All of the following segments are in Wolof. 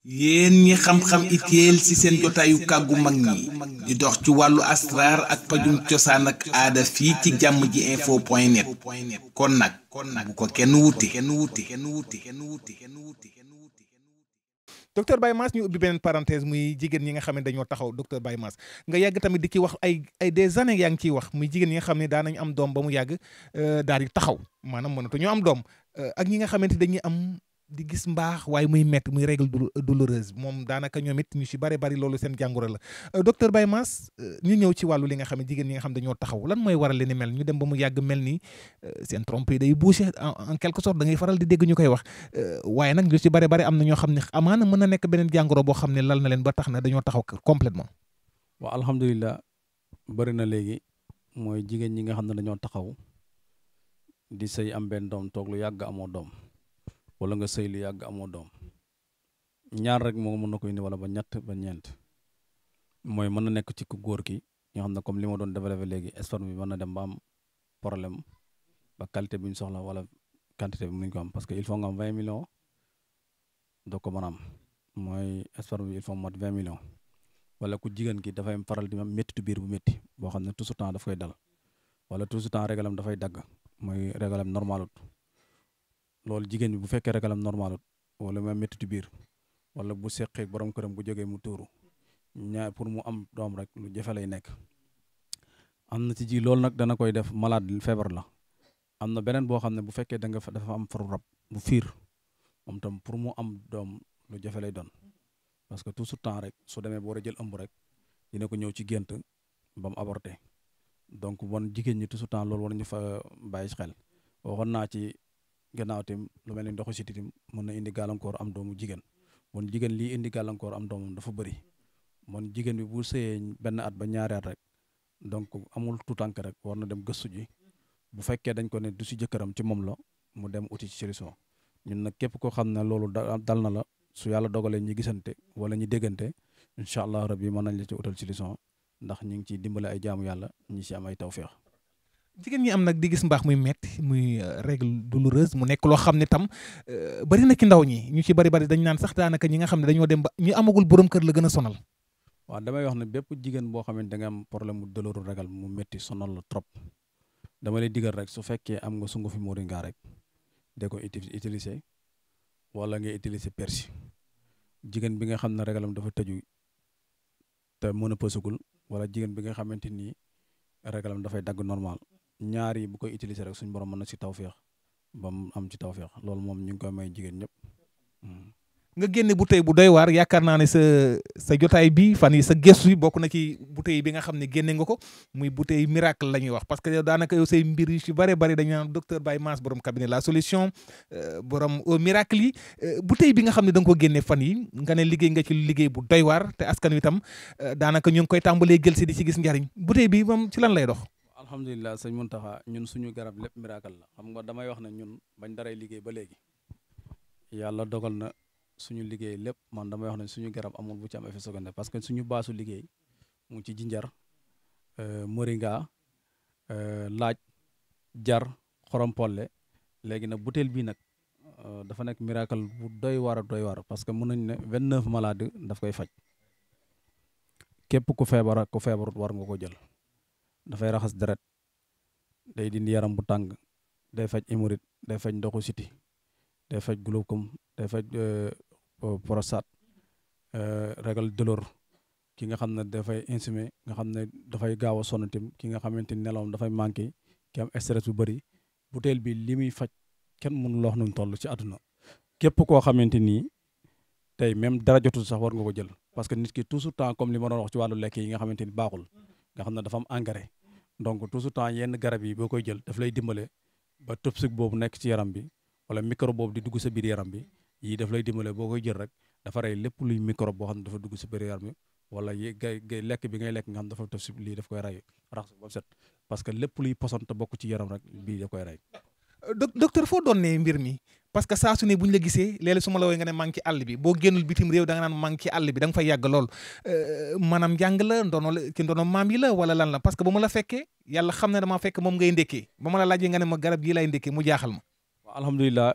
yéen ñi xam-xam itéel ci seen jotaayu kàggu mag ñi di dox ci wàllu asraar ak pajum cosaan ak aada fii ci jàmm ji info point net kon nag bu ko kenn wuti. docteur Baye Mass ñu ubbi beneen parenthèse muy jigéen ñi nga xam ne dañoo taxaw docteur Baye Mass nga yàgg tamit di ci wax ay des années yaa ngi ciy wax muy jigéen ñi nga xam ne daan nañ am doom ba mu yàgg daal di taxaw maanaam mënatu ñoo am doom ak ñi nga xamante dañuy am di gis mbaax waaye muy métti muy règle douloureuse moom daanaka ñoom it ñu ci bari loolu seen jàngoro la docteur Baye Mass ñu ñëw ci wàllu li nga xam ne jigéen ñi nga xam dañoo taxaw lan mooy waral li ni mel ñu dem ba mu yàgg mel ni seen trompe yi day bouché en quelque sorte da ngay faral di dégg ñu koy wax waaye nag ñu ci bari am na ñoo xam ne amaana mën na nekk beneen jàngoro boo xam ne lal na leen ba tax na dañoo taxaw complètement waaw alhamdulilah bëri na léegi mooy jigéen ñi nga xam ne dañoo taxaw di sëy am benn doom toog lu yàgg amoo doom wala nga sëy lu yàgg amoo doom ñaar rek moo mën na ko indi wala ba ñett ba ñeent mooy mën na nekk ci ku góor ki ñoo xam ne comme li ma doon développé léegi sperme bi mën na dem ba am problème ba qualité bi ñu soxla wala quantité bi mënuñ ko am parce que il faut nga am 20 millions doo ko mën a am mooy sperme bi il faut mat 20 millions wala ku jigéen ki dafay faral di am méttitu biir bu métti boo xam ne tout ce temps daf koy dal wala tout ce temps régalam dafay dagg mooy régalam normalut loolu jigéen bi bu fekkee régalam normalut wala même méttitu biir wala bu seqee borom këram bu jógee mu tuuru ñaar pour mu am doom rek lu jafe lay nekk am na ci ji loolu nag dana koy def malade feebar la am na beneen boo xam ne bu fekkee dafa am faru rab bu fiir moom tam pour mu am doom lu jafe lay doon parce que tout ce temps rek su demee ba war a jël ëmb rek dina ko ñëw ci gént ba mu avorté donc bon jigéen ñi tout ce temps loolu war nañu fa bàyyi xel waxoon naa ci gannaaw tim lu mel ni ndoxu siti tim mën na indi gàllankoor am doomu jigéen bon jigéen lii indi gàllankoor am doomam dafa bëri mon jigéen bi bu sëyee benn at ba ñaari at rek donc amul tuutànk rek war na dem gëstu ji bu fekkee dañ ko ne du si jëkkëram ci moom la mu dem uti ci solution ñun nag képp koo xam ne loolu dal na la su yàlla dogalee ñi gisante wala ñi déggante incha allah rabbi mën nañ la ci utal solution ndax ñu ngi ciy dimbale ay jaamu yàlla ñi si am ay tawféex. jigéen ñi am nag di gis mbaax muy metti muy règle douloureuse mu nekk loo xam ne tam bari na ci ndaw ñi ñu ci bari dañ naan sax daanaka ñi nga xam ne dañoo dem ba ñu amagul borom kër la gën a sonal. waaw damay wax ne bépp jigéen boo xam ne da nga am problème mu douloureux régal mu métti sonal la trop dama lay digal rek su fekkee am nga sungu fi moringa rek de ko utiliser wala ngay utiliser persil jigéen bi nga xam ne régalam dafa tëju te mën a pësagul wala jigéen bi nga xamante ni régalam dafay dagg normal ñaar yi bu koy utiliser rek suñu borom mën na si tawféex ba mu am ci tawféex loolu moom ñu ngi koy may jigéen ñëpp. nga génne bouteille bu doy waar yaakaar naa ne sa jotaay bi fan yi sa gëstu yi bokk na ci bouteille bi nga xam ne génne nga ko muy bouteille miracle la ñuy wax parce que yow daanaka yow say mbir yu ci bari dañu naan docteur Baye Mass borom cabinet la solution borom au miracle yi bouteille bi nga xam ne da nga ko génne fan yi nga ne liggéey nga ci liggéey bu doy waar te askan wi tam daanaka ñu ngi koy tàmbalee jël si di ci gis njariñ bouteille bi moom ci lan lay dox. alhamdulilah sëñ Mountakha ñun suñu garab lépp miracle la xam nga damay wax ne ñun bañ daray liggéey ba léegi yàlla dogal na suñu liggéey lépp man damay wax ne suñu garab amul bu ci am effet secondaire parce que suñu baasu liggéey mu ngi ci jinjar moringa laaj jar xorompolle léegi nag butéel bii nag dafa nekk miracle bu doy war parce que mën nañ ne 29 maladies daf koy faj képp ku feebarut war nga ko jël dafay raxas deret day dindi yaram bu tàng day faj hémorroïde day faj ndoxu siti day faj glaucome day faj prostate régal douleur ki nga xam ne dafay insumé nga xam ne dafay gaaw a sonn tim ki nga xamante ni nelawam dafay manqué ki am stress bu bëri butéel bi li muy faj kenn mënu loo xam ne toll ci àdduna képp koo xamante ni tey même dara jotul sax war nga ko jël parce que nit ki tout ce temps comme li ma doon wax ci wàllu lekk yi nga xamante ni baaxul nga xam ne dafa am engrais donc tout ce temps yenn garab yi boo koy jël daf lay dimbale ba toxique boobu nekk ci yaram bi wala microbe boobu di dugg sa biir yaram bi yii daf lay dimbale boo koy jël rek dafa rey lépp luy microbe boo xam ne dafa dugg sa biir yaram bi wala lekk bi ngay lekk nga xam dafa toxique lii daf koy rey raxas ba set parce que lépp luy poson te bokk ci yaram rek bii daf koy rey. docteur foo doon ne mbir mi parce que saa su ne bu ñu la gisee léeg-léeg su ma la woowee nga ne maa ngi ci àll bi boo génnul bitim réew da nga naan maa ngi ci àll bi da nga fay yàgg lool maanaam njàng la ndono maam yi la wala lan la parce que ba ma la fekkee yàlla xam ne dama fekk moom ngay ndékkee ba ma la laajee nga ne ma garab gii lay ndékkee mu jaaxal ma. alhamdulilah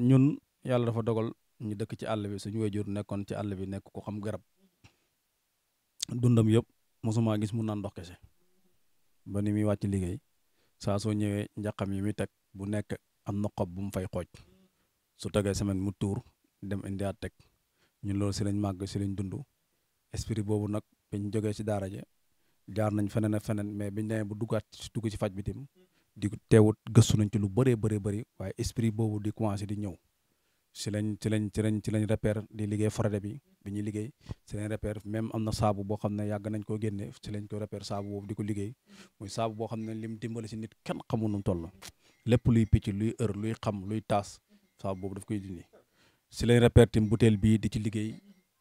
ñun yàlla dafa dogal ñu dëkk ci àll bi suñu wéjur nekkoon ci àll bi nekk ko xam garab dundam yëpp mosuma gis mu naan ndox kese ba ni muy wàcc liggéey saa soo ñëwee njaqam yi muy teg bu nekk am na xob bu mu fay xooj su tegee semaine mu tuur dem indiwaat teg ñun loolu si lañ màgg si lañ dund esprit boobu nag biñ jógee si daara ja jaar nañ feneen ak feneen mais biñ demee bu dugg ci faj bi tim di teewut gëstu nañ ci lu bëree bëri waaye esprit boobu di commencé di ñëw ci lañ repère di liggéey forêt bi ñuy liggéey ci lañ repère même am na saabu boo xam ne yàgg nañ koo génne ci lañ ko repère saabu boobu di ko liggéey muy saabu boo xam ne lim dimbali si nit kenn xamul nu mu toll lépp luy picc luy luy xam luy taas saabu boobu daf koy dindi ci lañ repère tim butéel bii di ci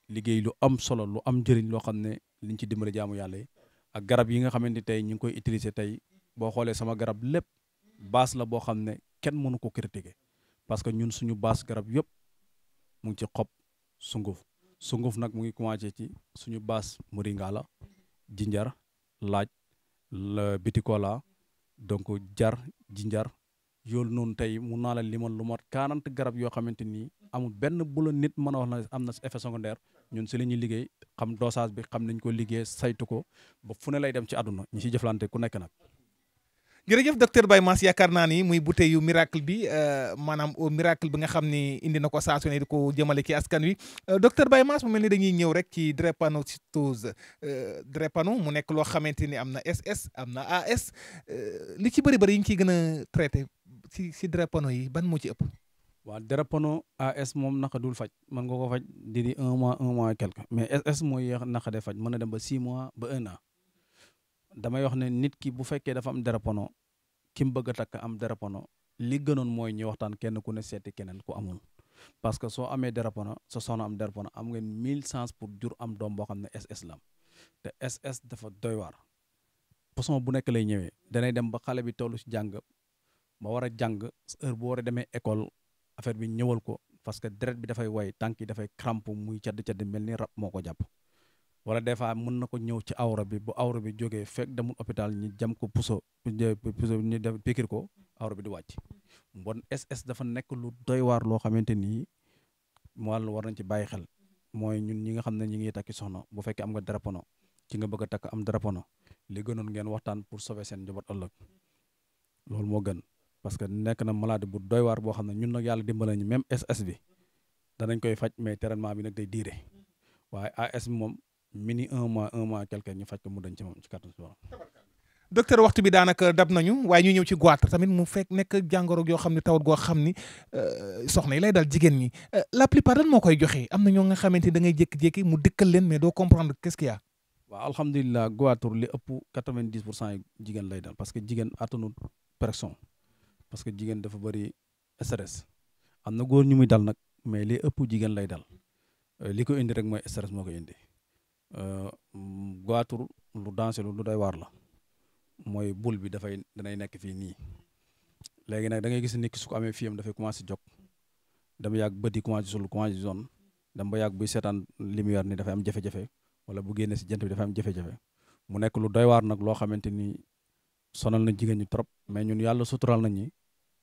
liggéey lu am solo lu am njëriñ loo xam ne liñ ci dimbali jaamu yàlla yi ak garab yi nga xamante ni tey ñu ngi koy utiliser tey boo xoolee sama garab lépp base la boo xam ne kenn mënu ko critiquer parce que ñun suñu base garab yëpp mu ngi ci xob sunguf nag mu ngi commencé ci suñu base moringa la jinjar laaj la bitikola donc jar jinjar yoolu noonu tey mun naa la limal lu mat 40 garab yoo xamante ni amul benn bu la nit mën a wax na am na effet secondaire ñun si la ñuy liggéey xam dosage bi xam nañ ko liggéey saytu ko ba fu ne lay dem ci àdduna ñi si jëflante ku nekk nag. jërëjëf docteur Baye Mass yaakaar naa ni muy bouteille yu miracle bi maanaam au miracle bi nga xam ni indi na ko saa su ne di ko jëmale ci askan wi docteur Baye Mass mu mel ni dañuy ñëw rek ci drépanocytose drépano mu nekk loo xamante ni am na SS am na AS li ci bëri yi ñu ciy gën a traité si drépano yi ban moo ci ëpp. waaw drépano AS moom naka dul faj mën nga ko faj di 1 mois et quelque mais SS mooy yéex naka de faj mën na dem ba 6 mois ba 1 an. damay wax ne nit ki bu fekkee dafa am drépano ki mu bëgg a takk am drépano li gënoon mooy ñu waxtaan kenn ku ne seeti keneen ku amul parce que soo amee drépano sa soxna am drépano am ngeen 1000 chance pour jur am doom boo xam ne SS la am te SS dafa doy waar façon bu nekk lay ñëwee danay dem ba xale bi tollu ci jàng ba war a jàng heure bu war a demee école affaire bi ñëwal ko parce que deret bi dafay way tànk yi dafay crampe muy cadd mel ni rab moo ko jàpp wala des fois mën na ko ñëw ci awra bi bu awra bi jógee fekk demul hôpital ñi jam ko puso ñu def pikir ko awra bi di wàcc bon SS dafa nekk lu doy waar loo xamante ni wàllu war nañ ci bàyyi xel mooy ñun ñi nga xam ne ñi ngi takki soxna bu fekkee am nga drépano ci nga bëgg a takk am drépano li gënoon ngeen waxtaan pour sauver seen njaboot ëllëg loolu moo gën parce que nekk na maladie bu doy waar boo xam ne ñun nag yàlla dimbala ñu même SS bi danañ koy faj mais traitement bi nag day diire waaye AS bi moom mini 1 mois quelque ñu faj ko mu dañ ci moom ci kàttan si borom. docteur waxtu bi daanaka dab nañu waaye ñu ñëw ci goitre tamit mu fekk nekk jàngoro yoo xam ne tawat goo xam ni soxna yi lay dal jigéen ñi la plupart lan moo koy joxe am na ñoo nga xamante ni da ngay jékki-jékki mu dikkal leen mais doo comprendre qu'est-ce qu'il y a. waaw alhamdulilah goitre li ëpp 90% yi jigéen lay dal parce que jigéen attanul pression parce que jigéen dafa bëri stress am na góor ñu muy dal nag mais li ëpp jigéen lay dal li ko indi rek mooy stress moo ko indi. goitre lu dansé lu doy waar la mooy bul bi danay nekk fii nii léegi nag da ngay gis nit ki su ko amee fiyam dafay commencé jóg dama yàgg bët yi commencé sul commencé zone dama ba yàgg buy seetaan lumière ni dafay am jafe-jafe wala bu génnee si jant bi dafay am jafe-jafe mu nekk lu doy waar nag loo xamante ni sonal na jigéen ñi trop mais ñun yàlla sutural nañ ñi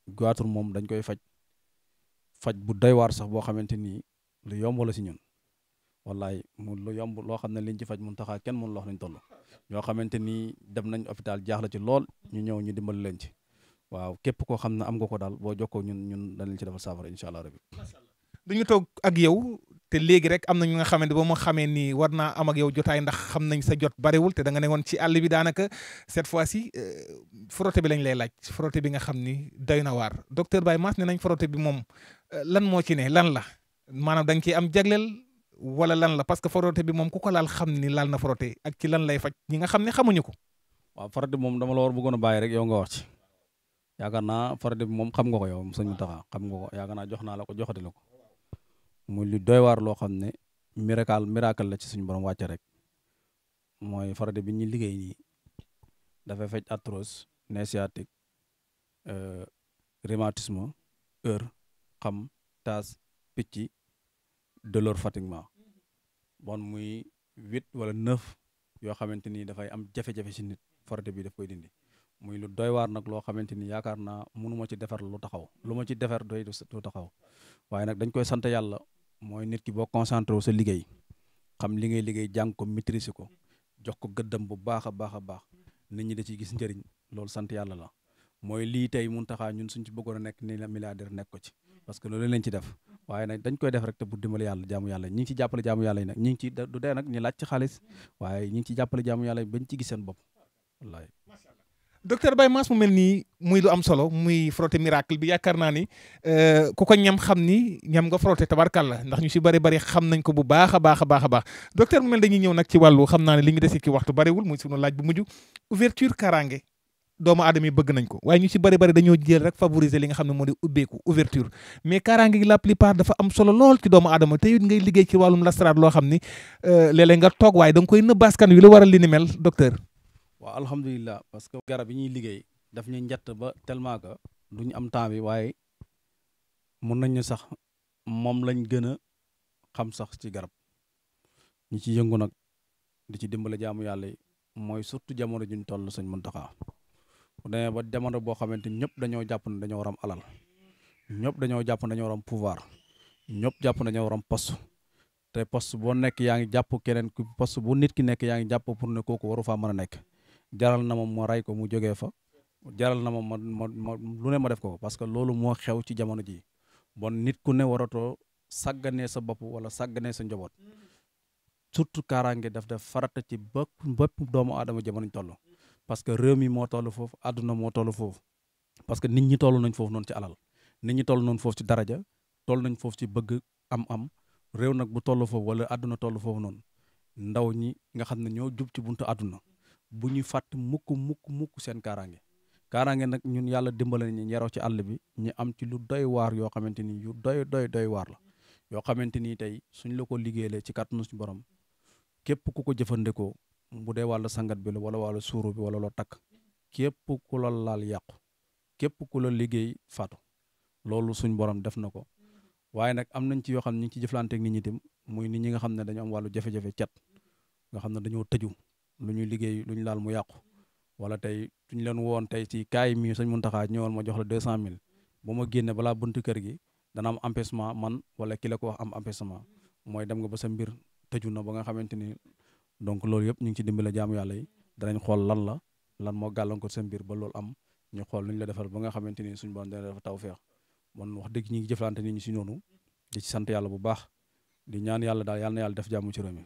goitre moom dañ koy faj bu doy waar sax boo xamante ni lu yomb la si ñun wallaay mu lu yomb loo xam ne liñ ci faj mun taxaa kenn mun loo nañ toll ñoo xamante ni dem nañ hôpital jaaxle ci lool ñu ñëw ñu dimbali leen ci waaw képp koo xam ne am nga ko daal boo jokkoo ñun dañ leen ci defal saafara incha allah rabbi duñu toog ak yow te léegi rek am na ñu nga xamante ba ma xamee ni war naa am ak yow jotaay ndax xam nañ sa jot bariwul te da nga ne woon ci àll bi daanaka cette fois-ci frotté bi lañ lay laaj frotté bi nga xam ni doy na waar docteur Baye Mass ne nañ frotté bi moom lan moo ci ne lan la maanaam da nga ciy am jagleel wala lan la parce que frotté bi moom ku ko laal xam ni laal na frotté ak ci lan lay faj ñi nga xam ne xamuñu ko. waaw frotté moom dama la war bëggoon a bàyyi rek yow nga wax ci yaakaar naa frotté bi moom xam nga ko yow sëñ Mountakha xam nga ko yaakaar naa jox naa la ko joxati la ko muy lu doy waar loo xam ne miracle la ci suñu borom wàcce rek mooy frotté bi ñu liggéey nii dafay faj arthrose nerf sciatique rhumatisme xam taas picc douleur fatiguement bon muy 8 wala 9 yoo xamante ni dafay am jafe-jafe si nit frotté bi daf koy dindi muy lu doy waar nag loo xamante ni yaakaar naa mënu ma ci defar lu taxaw lu ma ci defar doy du taxaw waaye nag dañ koy sant yàlla mooy nit ki boo concentré wu sa liggéey xam li ngay liggéey jàng ko maîtriser ko jox ko gëddam bu baax a baax a baax nit ñi da ciy gis njëriñ loolu sant yàlla la mooy lii tey Mountakha ñun suñ ci bëggoon a nekk ni la milliardaire nekk ko ci parce que loolu lañ ci def waaye nag dañ koy def rek te bu dimbali yàlla jaamu yàlla ñi ngi ci jàppale jaamu yàlla yi nag ñi ngi ci du dee nag ñu laaj ci xaalis waaye ñi ngi ci jàppale jaamu yàlla yi bañ ci gis seen bopp wallaay. docteur Baye Mass mu mel nii muy lu am solo muy frotté miracle bi yaakaar naa ni ku ko ñam xam ni ñam nga frotté tabarkàlla ndax ñu si bëri xam nañ ko bu baax a baax a baax a baax docteur mu mel dañuy ñëw nag ci wàllu xam naa ne li ñu dese ki waxtu bëriwul muy sunu laaj bu mujj ouverture kaaraange doomu aadama yi bëgg nañ ko waaye ñu ci bëri dañoo jël rek favoriser li nga xam ne moo di ubbeeku ouverture mais kaaraange gi la plupart dafa am solo lool ci doomu aadama te it ngay liggéey ci wàllum lasaraat loo xam ni léeg-léeg nga toog waaye da nga koy nëbb askan wi lu waral li ni mel docteur. waaw alhamdulilah parce que garab yi ñuy liggéey daf ñuy njatt ba tellement que duñu am temps bi waaye mun nañ ne sax moom lañ gën a xam sax ci garab ñi ci yëngu nag di ci dimbale jaamu yàlla yi mooy surtout jamono juñ toll Sëñ Muntaxa bu demee ba jamono boo xamante ni ñëpp dañoo jàpp ne dañoo war am alal ñëpp dañoo jàpp ne dañoo war am pouvoir ñëpp jàpp ne dañoo war am poste te poste boo nekk yaa ngi jàpp keneen ku poste bu nit ki nekk yaa ngi jàpp pour ne kooku waru faa mën a nekk jaral na ma rey ko mu jógee fa jaral na ma lu ne ma def ko parce que loolu moo xew ci jamono ji bon nit ku ne waratoo sàgganee sa bopp wala sàgganee sa njaboot surtout kaaraange daf def farata ci bépp doomu aadama jamono ñu toll parce que réew mi moo toll foofu àdduna moo toll foofu parce que nit ñi toll nañ foofu noonu ci alal nit ñi toll noonu foofu ci daraja toll nañ foofu ci bëgg am réew nag bu toll foofu wala àdduna toll foofu noonu ndaw ñi nga xam ne ñoo jub ci buntu àdduna bu ñuy fàtt mukk seen kaaraange nag ñun yàlla dimbale ñu yaroo ci àll bi ñu am ci lu doy waar yoo xamante ni yu doy waar la yoo xamante ni tey suñ la ko liggéeyee ci kàttanu suñu borom képp ku ko jëfandikoo bu dee wàllu sangat bi la wala wàllu suuru bi wala loo takk képp ku la laal yàqu képp ku la liggéey faatu loolu suñ borom def na ko waaye nag am nañ ci yoo xam ne ñu ngi ci jëflanteeg nit ñi tam muy nit ñi nga xam ne dañoo am wàllu jafe-jafe cat nga xam ne dañoo tëju lu ñuy liggéey lu ñu laal mu yàqu wala tey suñ leen woon tey ci kaay mi Sëñ Muntaxa ñëwal ma jox la 200 000 bu ma génne balaa buntu kër gi dana am empêchement man wala ki la ko wax am empêchement mooy dem nga ba sa mbir tëju na ba nga xamante ni donc loolu yëpp ñu ngi ci dimbale jaamu yàlla yi danañ xool lan moo gàllankoor sa mbir ba loolu am ñu xool nu ñu la defal ba nga xamante ni suñu borom dana dafa taw feex man wax dëgg ñi ngi jëflante nit ñi si noonu di ci sant yàlla bu baax di ñaan yàlla daal yàlla na yàlla def jàmm ci réew mi.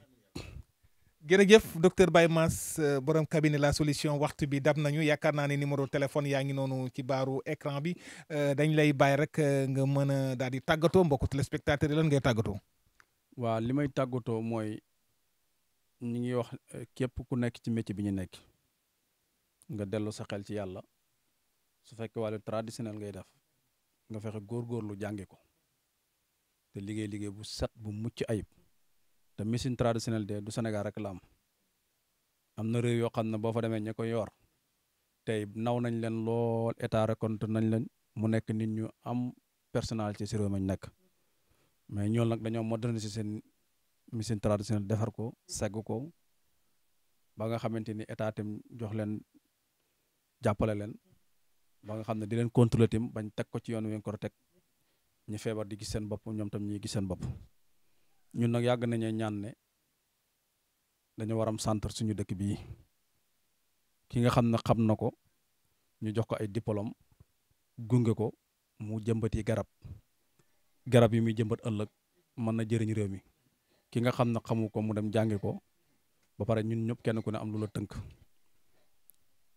jërëjëf docteur Baye Mass borom cabinet la solution waxtu bi dab nañu yaakaar naa ne numéro téléphone yaa ngi noonu ci baaru écran bi dañ lay bàyyi rek nga mën a daal di tàggatoo mbokku téléspectateur yi lan ngay tàggatoo. waaw li may tàggatoo mooy ñu ngi wax képp ku nekk ci métier bi ñu nekk nga dellu sa xel ci yàlla su fekkee wàllu traditionnel ngay def nga fexe góorgóorlu jànge ko te liggéey bu set bu mucc ayib. te médecine traditionnelle de du Sénégal rek la am na réew yoo xam ne boo fa demee ña ko yor tey naw nañ leen lool état reconnaître nañ leen mu nekk nit ñu am personnalité ci réew mañ nekk mais ñoom nag dañoo moderniser seen médecine traditionnelle defar ko segg ko ba nga xamante ni état tam jox leen jàppale leen ba nga xam ne di leen contrôler tam bañ teg ko ci yoon wi ko teg ñu feebar di gis seen bopp ñoom tam ñuy gis seen bopp. ñun nag yàgg nañu ñaan ne dañu war am centre suñu dëkk bii ki nga xam ne xam na ko ñu jox ko ay diplôme gunge ko mu jëmbati garab yi muy jëmbat ëllëg mën na jëriñ réew mi ki nga xam ne xamu ko mu dem jàngi ko ba pare ñun ñëpp kenn ku ne am lu la tënk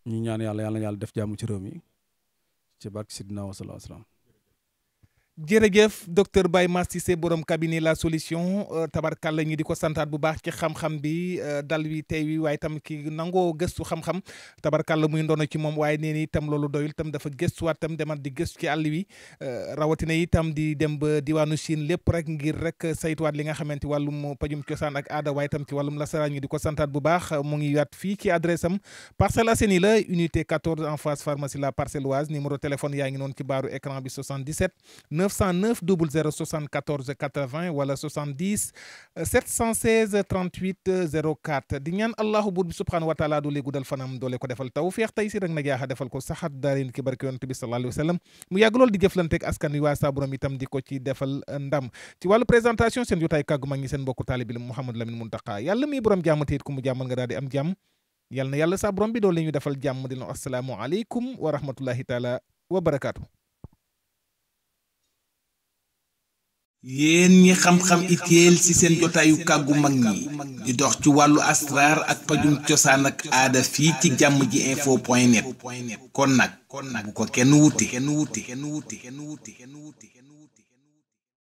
ñu ñaan yàlla def jàmm ci réew mi ci barke Sidina wa sallallahu alayhi wa sallam. jërëjëf docteur Baye Mass Cissé borom cabinet la solution tabarkàlla ñu di ko santaat bu baax ci xam-xam bi dal wi tey wi waaye tam ki nangoo gëstu xam-xam tabarkàlla muy ndono ci moom waaye nee ni itam loolu doyul tam dafa gëstuwaat tam demat di gëstu ci àll wi rawatina itam di dem ba diwaanu Chine lépp rek ngir rek saytuwaat li nga xamante wàllum pajum cosaan ak aada waaye tam ci wàllum lasaraan ñu di ko santaat bu baax mu ngi yaat fii ci adresse am Parcelles Assainies la unité 14 en face pharmacie la Parcelloise numéro téléphone yaa ngi noonu ci baaru écran bi 77 909 00 74 80 wala 70 716 38 04 di ñaan allahu buur bi subhanahu wa taala doole guddal fanam doole ko defal tawfiix tey si rek na jaaxa defal ko saxat daarin ki barke yonent bi sallallahu alayhi wa sallam mu yàgg lool di jëflanteeg askan wi waa saa borom itam di ko ci defal ndam ci wàllu présentation seen jotaay kàggu mag ñi seen mbokku taalibi la Mouhamadou Lamine Muntaka yàlla mi borom jàmm te it ku mu jàmmal nga daal di am jàmm yàlla na yàlla saa borom bi doole ñu defal jàmm dina assalaamu aleykum wa rahmatullahi taala wa barakaatu. yéen ñi xam-xam itéel ci seen jotaayu kàggu mag ñi di dox ci wàllu asraar ak pajum cosaan ak aada fii ci jàmm ji info point net kon nag bu ko kenn wuti